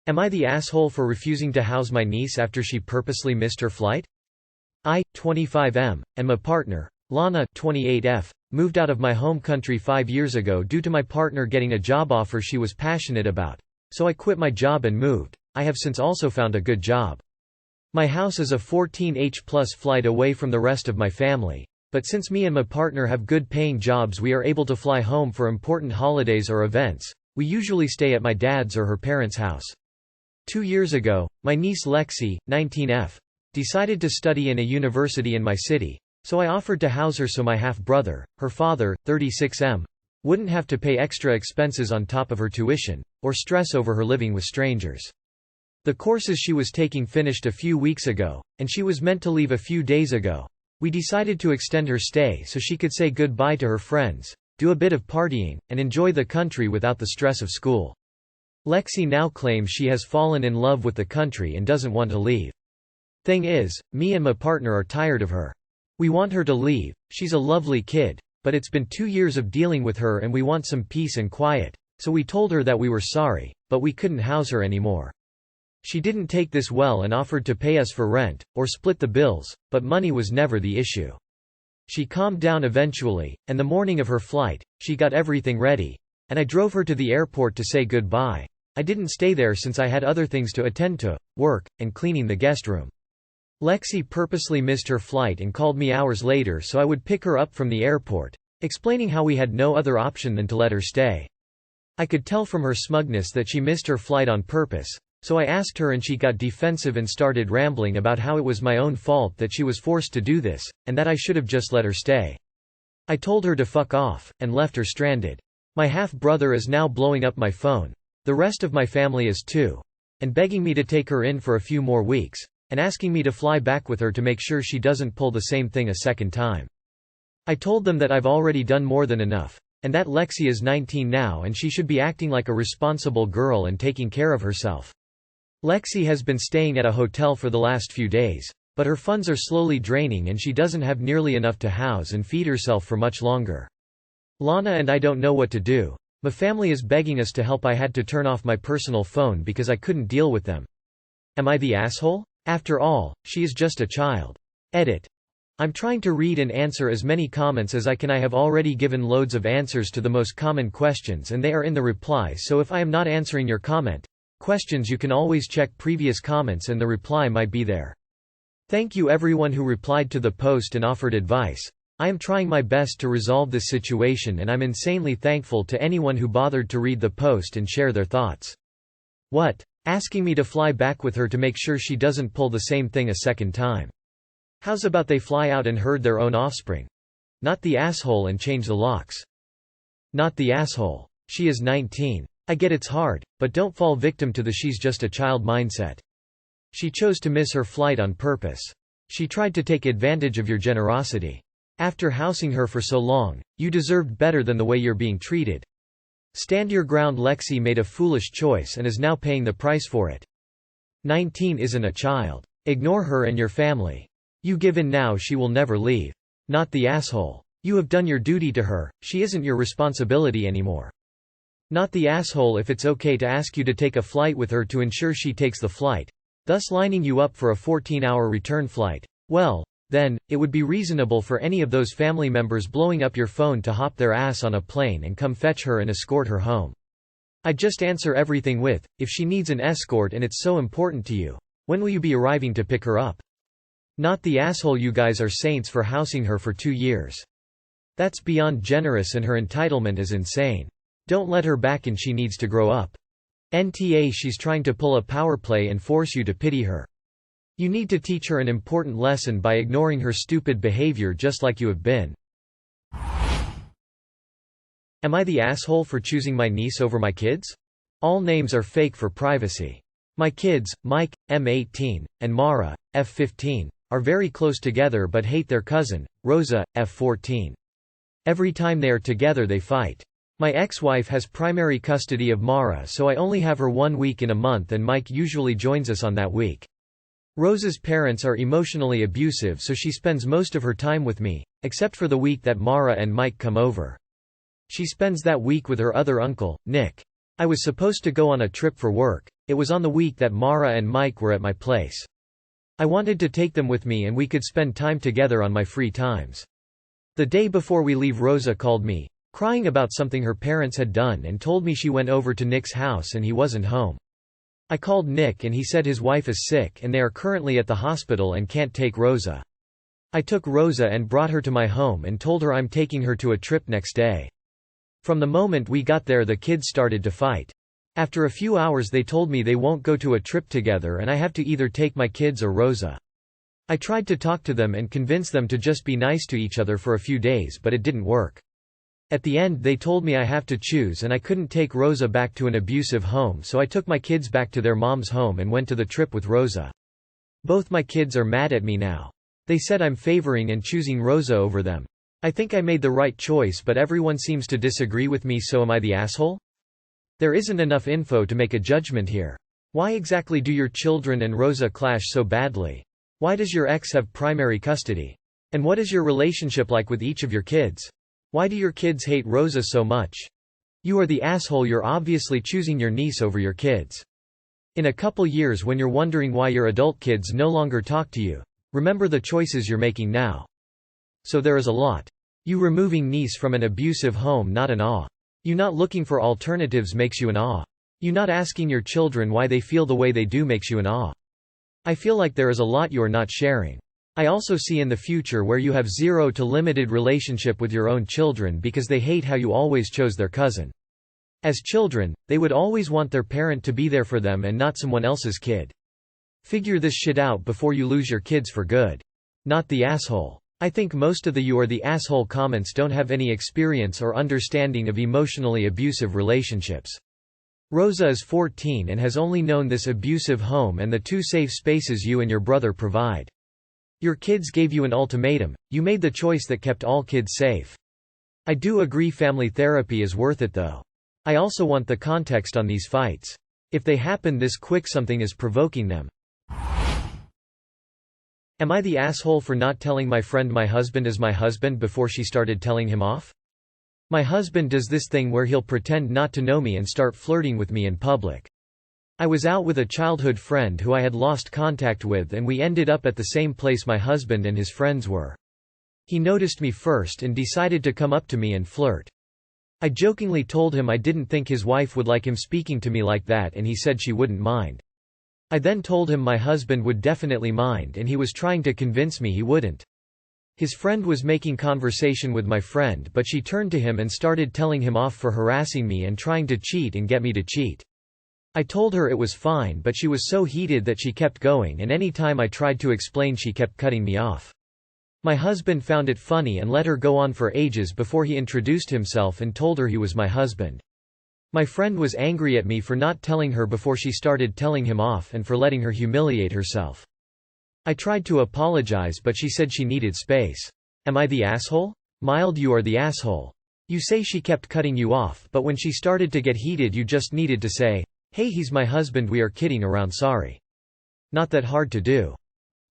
Am I the asshole for refusing to house my niece after she purposely missed her flight? I, 25M, and my partner, Lana, 28F, moved out of my home country 5 years ago due to my partner getting a job offer she was passionate about. So I quit my job and moved. I have since also found a good job. My house is a 14H+ flight away from the rest of my family, but since me and my partner have good paying jobs we are able to fly home for important holidays or events. We usually stay at my dad's or her parents' house. 2 years ago, my niece Lexi, 19F, decided to study in a university in my city, so I offered to house her so my half-brother, her father, 36M, wouldn't have to pay extra expenses on top of her tuition, or stress over her living with strangers. The courses she was taking finished a few weeks ago, and she was meant to leave a few days ago. We decided to extend her stay so she could say goodbye to her friends, do a bit of partying, and enjoy the country without the stress of school. Lexi now claims she has fallen in love with the country and doesn't want to leave. Thing is, me and my partner are tired of her. We want her to leave, she's a lovely kid, but it's been 2 years of dealing with her and we want some peace and quiet, so we told her that we were sorry, but we couldn't house her anymore. She didn't take this well and offered to pay us for rent, or split the bills, but money was never the issue. She calmed down eventually, and the morning of her flight, she got everything ready, and I drove her to the airport to say goodbye. I didn't stay there since I had other things to attend to, work, and cleaning the guest room. Lexi purposely missed her flight and called me hours later so I would pick her up from the airport, explaining how we had no other option than to let her stay. I could tell from her smugness that she missed her flight on purpose, so I asked her and she got defensive and started rambling about how it was my own fault that she was forced to do this, and that I should have just let her stay. I told her to fuck off, and left her stranded. My half-brother is now blowing up my phone. The rest of my family is too, and begging me to take her in for a few more weeks, and asking me to fly back with her to make sure she doesn't pull the same thing a second time. I told them that I've already done more than enough, and that Lexi is 19 now and she should be acting like a responsible girl and taking care of herself. Lexi has been staying at a hotel for the last few days, but her funds are slowly draining and she doesn't have nearly enough to house and feed herself for much longer. Lana and I don't know what to do. My family is begging us to help. I had to turn off my personal phone because I couldn't deal with them. Am I the asshole? After all, she is just a child. Edit. I'm trying to read and answer as many comments as I can. I have already given loads of answers to the most common questions and they are in the reply, so if I am not answering your questions you can always check previous comments and the reply might be there. Thank you everyone who replied to the post and offered advice. I am trying my best to resolve this situation and I'm insanely thankful to anyone who bothered to read the post and share their thoughts. What? Asking me to fly back with her to make sure she doesn't pull the same thing a second time. How's about they fly out and herd their own offspring? Not the asshole and change the locks. Not the asshole. She is 19. I get it's hard, but don't fall victim to the she's just a child mindset. She chose to miss her flight on purpose. She tried to take advantage of your generosity. After housing her for so long, you deserved better than the way you're being treated. Stand your ground. Lexi made a foolish choice and is now paying the price for it. 19 isn't a child. Ignore her and your family. You give in now, she will never leave. Not the asshole. You have done your duty to her, she isn't your responsibility anymore. Not the asshole if it's okay to ask you to take a flight with her to ensure she takes the flight, thus lining you up for a 14-hour return flight. Well, then, it would be reasonable for any of those family members blowing up your phone to hop their ass on a plane and come fetch her and escort her home. I'd just answer everything with, if she needs an escort and it's so important to you, when will you be arriving to pick her up? Not the asshole. You guys are saints for housing her for 2 years. That's beyond generous and her entitlement is insane. Don't let her back and she needs to grow up. NTA, she's trying to pull a power play and force you to pity her. You need to teach her an important lesson by ignoring her stupid behavior just like you have been. Am I the asshole for choosing my niece over my kids? All names are fake for privacy. My kids, Mike, M18, and Mara, F15, are very close together but hate their cousin, Rosa, F14. Every time they are together they fight. My ex-wife has primary custody of Mara, so I only have her 1 week in a month and Mike usually joins us on that week. Rosa's parents are emotionally abusive, so she spends most of her time with me, except for the week that Mara and Mike come over. She spends that week with her other uncle, Nick. I was supposed to go on a trip for work. It was on the week that Mara and Mike were at my place. I wanted to take them with me and we could spend time together on my free times. The day before we leave, Rosa called me, crying about something her parents had done, and told me she went over to Nick's house and he wasn't home. I called Nick and he said his wife is sick and they are currently at the hospital and can't take Rosa. I took Rosa and brought her to my home and told her I'm taking her to a trip next day. From the moment we got there, the kids started to fight. After a few hours they told me they won't go to a trip together and I have to either take my kids or Rosa. I tried to talk to them and convince them to just be nice to each other for a few days, but it didn't work. At the end they told me I have to choose and I couldn't take Rosa back to an abusive home, so I took my kids back to their mom's home and went to the trip with Rosa. Both my kids are mad at me now. They said I'm favoring and choosing Rosa over them. I think I made the right choice, but everyone seems to disagree with me, so am I the asshole? There isn't enough info to make a judgment here. Why exactly do your children and Rosa clash so badly? Why does your ex have primary custody? And what is your relationship like with each of your kids? Why do your kids hate Rosa so much? You are the asshole. You're obviously choosing your niece over your kids. In a couple years, when you're wondering why your adult kids no longer talk to you, remember the choices you're making now. So there is a lot. You removing niece from an abusive home, not an awe. You not looking for alternatives makes you an awe. You not asking your children why they feel the way they do makes you an awe. I feel like there is a lot you are not sharing. I also see in the future where you have zero to limited relationship with your own children because they hate how you always chose their cousin. As children, they would always want their parent to be there for them and not someone else's kid. Figure this shit out before you lose your kids for good. Not the asshole. I think most of the "you are the asshole" comments don't have any experience or understanding of emotionally abusive relationships. Rosa is 14 and has only known this abusive home and the two safe spaces you and your brother provide. Your kids gave you an ultimatum. You made the choice that kept all kids safe. I do agree family therapy is worth it though. I also want the context on these fights. If they happen this quick, something is provoking them. Am I the asshole for not telling my friend my husband is my husband before she started telling him off? My husband does this thing where he'll pretend not to know me and start flirting with me in public. I was out with a childhood friend who I had lost contact with and we ended up at the same place my husband and his friends were. He noticed me first and decided to come up to me and flirt. I jokingly told him I didn't think his wife would like him speaking to me like that, and he said she wouldn't mind. I then told him my husband would definitely mind and he was trying to convince me he wouldn't. His friend was making conversation with my friend, but she turned to him and started telling him off for harassing me and trying to cheat and get me to cheat. I told her it was fine, but she was so heated that she kept going, and any time I tried to explain she kept cutting me off. My husband found it funny and let her go on for ages before he introduced himself and told her he was my husband. My friend was angry at me for not telling her before she started telling him off and for letting her humiliate herself. I tried to apologize, but she said she needed space. Am I the asshole? Mild, you are the asshole. You say she kept cutting you off, but when she started to get heated you just needed to say, "Hey, he's my husband, we are kidding around, sorry." Not that hard to do.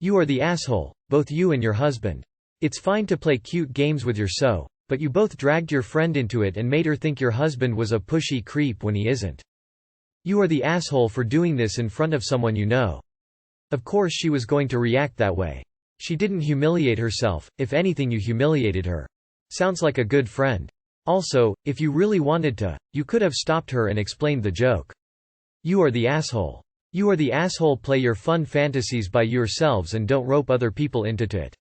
You are the asshole, both you and your husband. It's fine to play cute games with your but you both dragged your friend into it and made her think your husband was a pushy creep when he isn't. You are the asshole for doing this in front of someone you know. Of course she was going to react that way. She didn't humiliate herself, if anything you humiliated her. Sounds like a good friend. Also, if you really wanted to, you could have stopped her and explained the joke. You are the asshole. You are the asshole. Play your fun fantasies by yourselves and don't rope other people into it.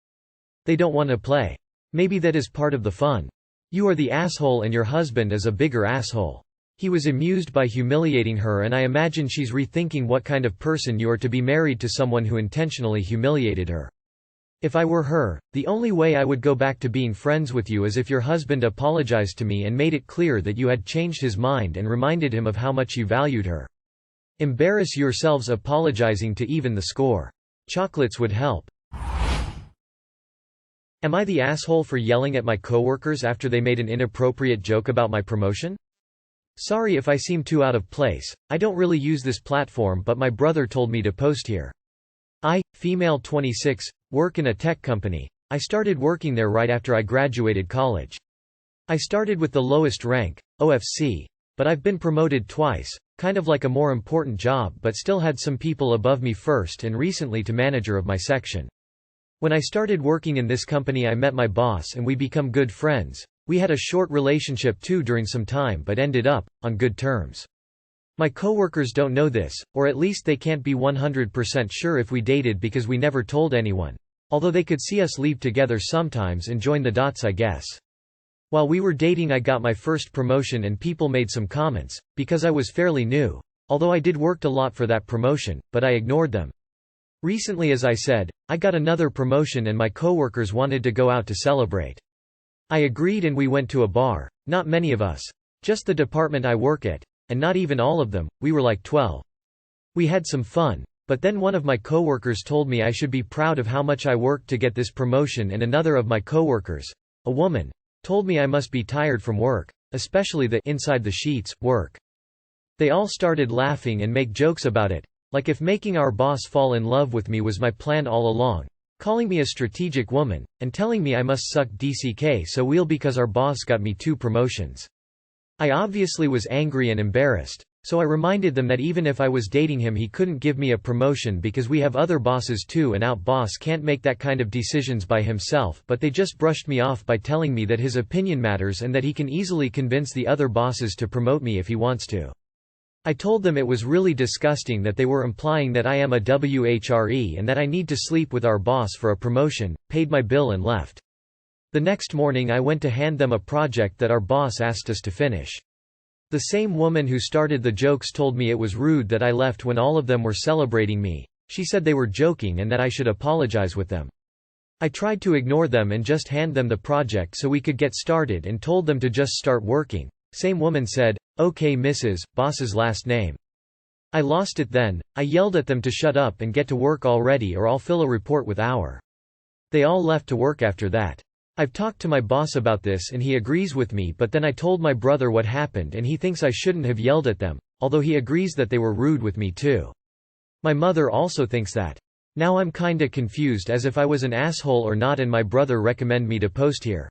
They don't want to play. Maybe that is part of the fun. You are the asshole and your husband is a bigger asshole. He was amused by humiliating her, and I imagine she's rethinking what kind of person you are to be married to someone who intentionally humiliated her. If I were her, the only way I would go back to being friends with you is if your husband apologized to me and made it clear that you had changed his mind and reminded him of how much you valued her. Embarrass yourselves apologizing to even the score. Chocolates would help. Am I the asshole for yelling at my coworkers after they made an inappropriate joke about my promotion? Sorry if I seem too out of place. I don't really use this platform, but my brother told me to post here. I, female 26, work in a tech company. I started working there right after I graduated college. I started with the lowest rank, OFC. But I've been promoted twice, kind of like a more important job, but still had some people above me first and recently to manager of my section. When I started working in this company I met my boss and we become good friends. We had a short relationship too during some time but ended up on good terms. My coworkers don't know this, or at least they can't be 100% sure if we dated because we never told anyone. Although they could see us leave together sometimes and join the dots, I guess. While we were dating I got my first promotion and people made some comments, because I was fairly new. Although I did worked a lot for that promotion, but I ignored them. Recently, as I said, I got another promotion and my coworkers wanted to go out to celebrate. I agreed and we went to a bar, not many of us. Just the department I work at, and not even all of them, we were like 12. We had some fun, but then one of my coworkers told me I should be proud of how much I worked to get this promotion and another of my coworkers, a woman, told me I must be tired from work, especially the inside the sheets work. They all started laughing and make jokes about it, like if making our boss fall in love with me was my plan all along, calling me a strategic woman, and telling me I must suck DCK so well because our boss got me 2 promotions. I obviously was angry and embarrassed, so I reminded them that even if I was dating him he couldn't give me a promotion because we have other bosses too and out boss can't make that kind of decisions by himself, but they just brushed me off by telling me that his opinion matters and that he can easily convince the other bosses to promote me if he wants to. I told them it was really disgusting that they were implying that I am a WHRE and that I need to sleep with our boss for a promotion, paid my bill and left. The next morning I went to hand them a project that our boss asked us to finish. The same woman who started the jokes told me it was rude that I left when all of them were celebrating me. She said they were joking and that I should apologize with them. I tried to ignore them and just hand them the project so we could get started and told them to just start working. Same woman said, "Okay Mrs. Boss's last name." I lost it then. I yelled at them to shut up and get to work already or I'll fill a report with our. They all left to work after that. I've talked to my boss about this and he agrees with me, but then I told my brother what happened and he thinks I shouldn't have yelled at them, although he agrees that they were rude with me too. My mother also thinks that. Now I'm kinda confused as if I was an asshole or not and my brother recommend me to post here.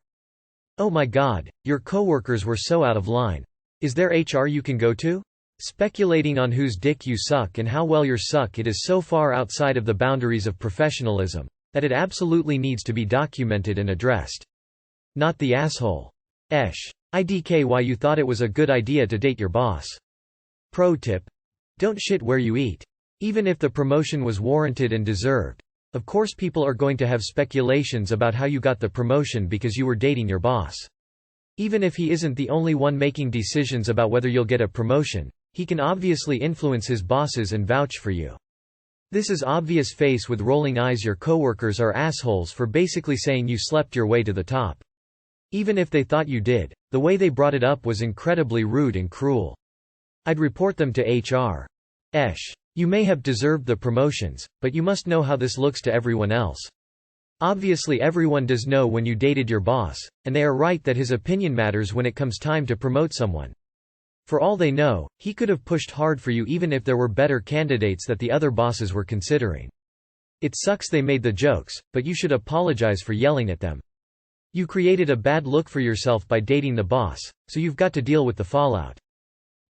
Oh my god, your coworkers were so out of line. Is there HR you can go to? Speculating on whose dick you suck and how well you suck it is so far outside of the boundaries of professionalism that it absolutely needs to be documented and addressed. Not the asshole. IDK why you thought it was a good idea to date your boss. Pro tip. Don't shit where you eat. Even if the promotion was warranted and deserved. Of course people are going to have speculations about how you got the promotion because you were dating your boss. Even if he isn't the only one making decisions about whether you'll get a promotion, he can obviously influence his bosses and vouch for you. This is obvious face with rolling eyes. Your coworkers are assholes for basically saying you slept your way to the top. Even if they thought you did, the way they brought it up was incredibly rude and cruel. I'd report them to HR. You may have deserved the promotions, but you must know how this looks to everyone else. Obviously everyone does know when you dated your boss, and they are right that his opinion matters when it comes time to promote someone. For all they know, he could have pushed hard for you even if there were better candidates that the other bosses were considering. It sucks they made the jokes, but you should apologize for yelling at them. You created a bad look for yourself by dating the boss, so you've got to deal with the fallout.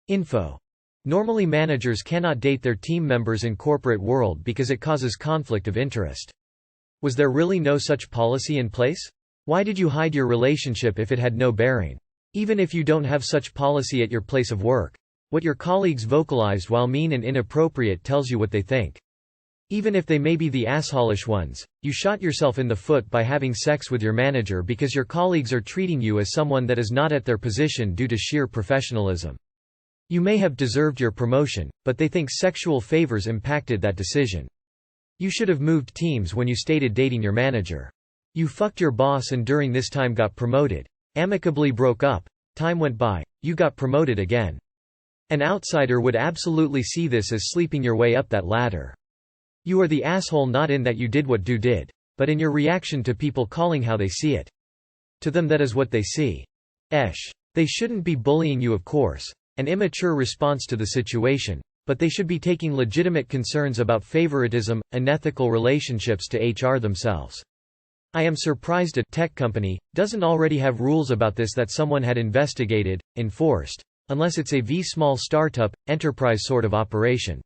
Info. Normally managers cannot date their team members in corporate world because it causes conflict of interest. Was there really no such policy in place? Why did you hide your relationship if it had no bearing? Even if you don't have such policy at your place of work, what your colleagues vocalized while mean and inappropriate tells you what they think. Even if they may be the assholish ones, you shot yourself in the foot by having sex with your manager because your colleagues are treating you as someone that is not at their position due to sheer professionalism. You may have deserved your promotion, but they think sexual favors impacted that decision. You should have moved teams when you stated dating your manager. You fucked your boss and during this time got promoted. Amicably broke up. Time went by. You got promoted again. An outsider would absolutely see this as sleeping your way up that ladder. You are the asshole not in that you did what you did, but in your reaction to people calling how they see it. To them that is what they see. They shouldn't be bullying you, of course. An immature response to the situation, but they should be taking legitimate concerns about favoritism, unethical relationships to HR themselves. I am surprised a tech company doesn't already have rules about this that someone had investigated, enforced. unless it's a V small startup, enterprise sort of operation.